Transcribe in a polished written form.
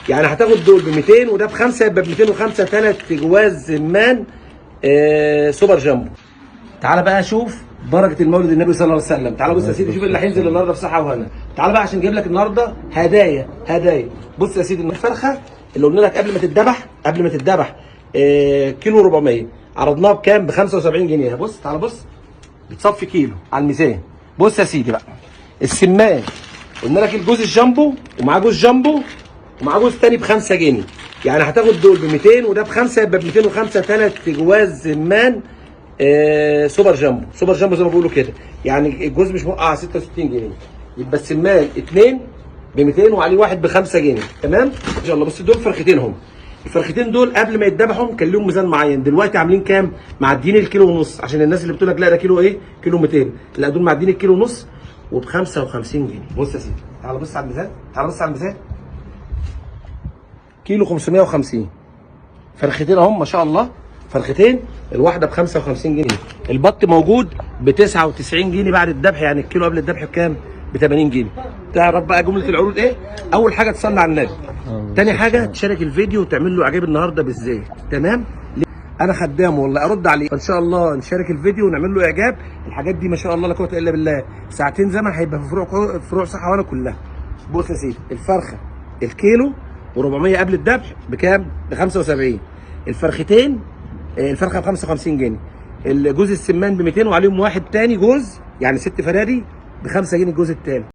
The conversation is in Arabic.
يعني هتاخد دول ب 200 وده بخمسه، يبقى ب 205 ثلاث جواز زمان سوبر جامبو. تعالى بقى شوف بركه المولد النبي صلى الله عليه وسلم. تعالى بص يا سيدي، شوف اللي هينزل النهارده في صحه وهنا. تعالى بقى عشان جايب لك النهارده هدايا. بص يا سيدي، الفرخه اللي قلنا لك قبل ما تتذبح كيلو 400 عرضناها بكام؟ ب 75 جنيه. بص تعالى بص، بتصفي كيلو على الميزان. بص يا سيدي بقى، السمان قلنا لك الجوز الجامبو ومعاه جوز جامبو ومعاه جوز تاني ب 5 جنيه، يعني هتاخد دول ب 200 وده بخمسه، يبقى ب 205 ثلاث جواز زمان سوبر جامبو زي ما بيقولوا كده. يعني الجوز مش موقع 66 جنيه، يبقى السمان 2 ب 200 وعليه واحد ب 5 جنيه. تمام ان شاء الله. بص دول فرختين هم، الفرختين دول قبل ما يتذبحوا كان لهم ميزان معين، دلوقتي عاملين كام؟ معديين الكيلو ونص، عشان الناس اللي بتقول لك لا ده كيلو ايه؟ كيلو 200، لا دول معديين الكيلو ونص وب 55 جنيه. بص يا سيدي، تعالى بص على الميزان، كيلو 550. فرختين اهم ما شاء الله، فرختين الواحده ب 55 جنيه. البط موجود ب 99 جنيه بعد الذبح، يعني الكيلو قبل الذبح بكام؟ ب 80 جنيه. تعرف بقى جمله العروض ايه؟ اول حاجه تصلي على النبي، تاني حاجه تشارك الفيديو وتعمل له اعجاب النهارده بالزيت. تمام؟ انا خدام والله ارد عليه ان شاء الله. نشارك الفيديو ونعمل له اعجاب. الحاجات دي ما شاء الله لا قوه الا بالله، ساعتين زمن هيبقى في فروع صحه وانا كلها. بص يا سيدي، الفرخه الكيلو و400 قبل الذبح بكام؟ ب 75. الفرختين الفرخه ب 55 جنيه. الجوز السمان ب 200 وعليهم واحد تاني جوز، يعني 6 فراري ب 5 جنيه الجوز التاني.